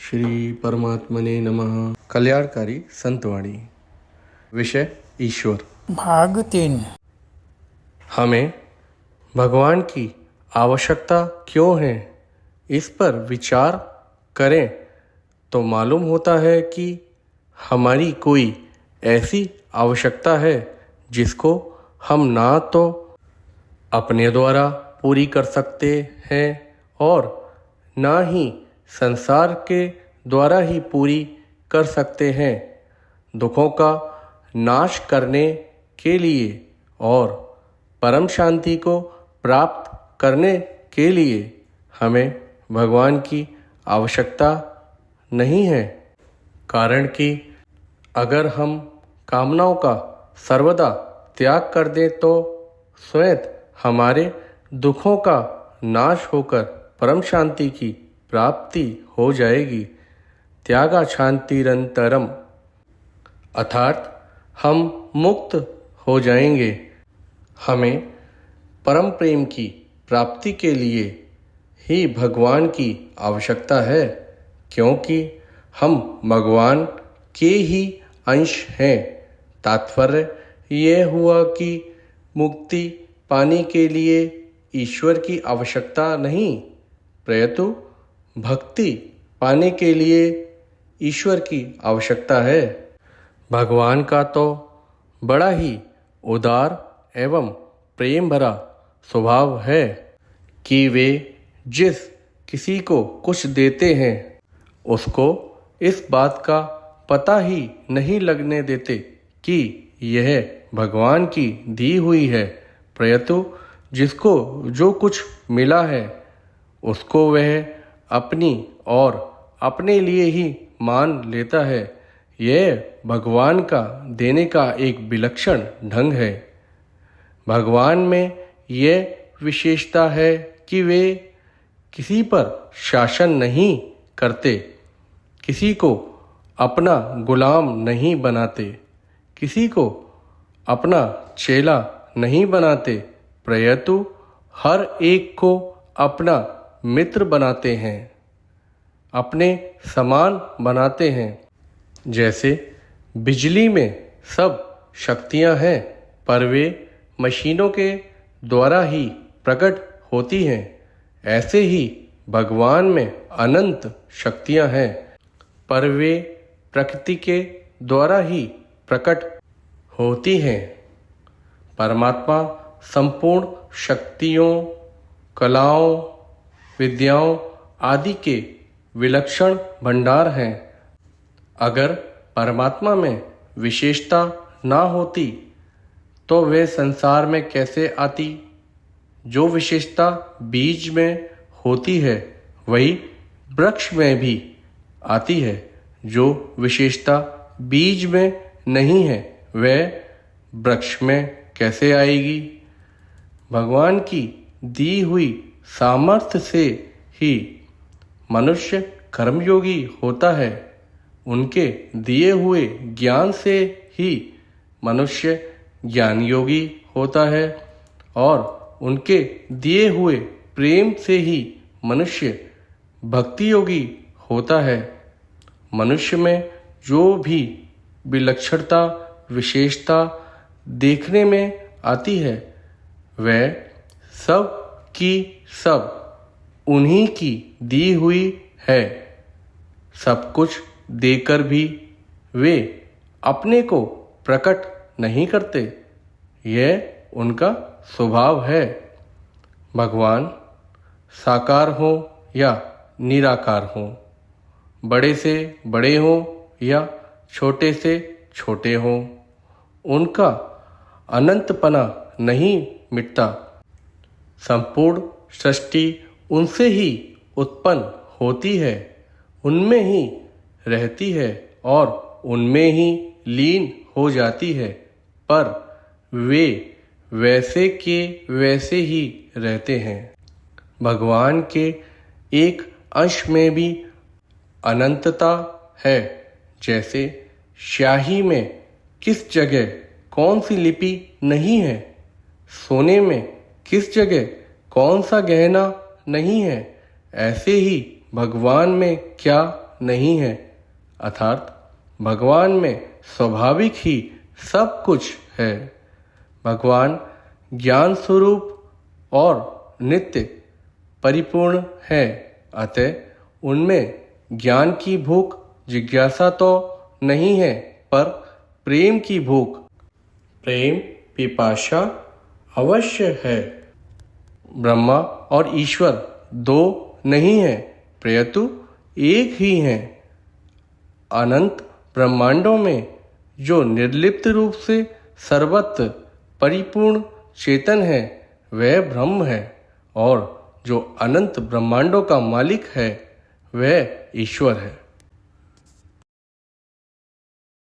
श्री परमात्मने नमः। कल्याणकारी संतवाणी। विषय ईश्वर। भाग 3। हमें भगवान की आवश्यकता क्यों है, इस पर विचार करें तो मालूम होता है कि हमारी कोई ऐसी आवश्यकता है जिसको हम ना तो अपने द्वारा पूरी कर सकते हैं और ना ही संसार के द्वारा ही पूरी कर सकते हैं। दुखों का नाश करने के लिए और परम शांति को प्राप्त करने के लिए हमें भगवान की आवश्यकता नहीं है। कारण कि अगर हम कामनाओं का सर्वदा त्याग कर दें तो स्वयं हमारे दुखों का नाश होकर परम शांति की प्राप्ति हो जाएगी। त्यागा शांतिरंतरम, अर्थात हम मुक्त हो जाएंगे। हमें परम प्रेम की प्राप्ति के लिए ही भगवान की आवश्यकता है, क्योंकि हम भगवान के ही अंश हैं। तात्पर्य यह हुआ कि मुक्ति पाने के लिए ईश्वर की आवश्यकता नहीं, प्रयतु भक्ति पाने के लिए ईश्वर की आवश्यकता है। भगवान का तो बड़ा ही उदार एवं प्रेम भरा स्वभाव है कि वे जिस किसी को कुछ देते हैं उसको इस बात का पता ही नहीं लगने देते कि यह भगवान की दी हुई है, प्रयतु जिसको जो कुछ मिला है उसको वह अपनी और अपने लिए ही मान लेता है। यह भगवान का देने का एक विलक्षण ढंग है। भगवान में यह विशेषता है कि वे किसी पर शासन नहीं करते, किसी को अपना गुलाम नहीं बनाते, किसी को अपना चेला नहीं बनाते, प्रयतु हर एक को अपना मित्र बनाते हैं, अपने समान बनाते हैं। जैसे बिजली में सब शक्तियां हैं पर वे मशीनों के द्वारा ही प्रकट होती हैं, ऐसे ही भगवान में अनंत शक्तियां हैं पर वे प्रकृति के द्वारा ही प्रकट होती हैं। परमात्मा संपूर्ण शक्तियों, कलाओं, विद्याओं आदि के विलक्षण भंडार हैं। अगर परमात्मा में विशेषता ना होती तो वे संसार में कैसे आती। जो विशेषता बीज में होती है वही वृक्ष में भी आती है, जो विशेषता बीज में नहीं है वह वृक्ष में कैसे आएगी। भगवान की दी हुई सामर्थ्य से ही मनुष्य कर्मयोगी होता है, उनके दिए हुए ज्ञान से ही मनुष्य ज्ञान योगी होता है और उनके दिए हुए प्रेम से ही मनुष्य भक्ति योगी होता है। मनुष्य में जो भी विलक्षणता, विशेषता देखने में आती है वह सब की सब उन्हीं की दी हुई है। सब कुछ देकर भी वे अपने को प्रकट नहीं करते, यह उनका स्वभाव है। भगवान साकार हो या निराकार हो, बड़े से बड़े हो या छोटे से छोटे हो, उनका अनंतपना नहीं मिटता। संपूर्ण सृष्टि उनसे ही उत्पन्न होती है, उनमें ही रहती है और उनमें ही लीन हो जाती है, पर वे वैसे के वैसे ही रहते हैं। भगवान के एक अंश में भी अनंतता है। जैसे स्याही में किस जगह कौन सी लिपि नहीं है, सोने में किस जगह कौन सा गहना नहीं है, ऐसे ही भगवान में क्या नहीं है, अर्थात भगवान में स्वाभाविक ही सब कुछ है। भगवान ज्ञान स्वरूप और नित्य परिपूर्ण है, अतः उनमें ज्ञान की भूख जिज्ञासा तो नहीं है, पर प्रेम की भूख, प्रेम पिपाशा अवश्य है। ब्रह्मा और ईश्वर दो नहीं है, प्रयतु एक ही हैं। अनंत ब्रह्मांडों में जो निर्लिप्त रूप से सर्वत्र परिपूर्ण चेतन है वह ब्रह्म है, और जो अनंत ब्रह्मांडों का मालिक है वह ईश्वर है।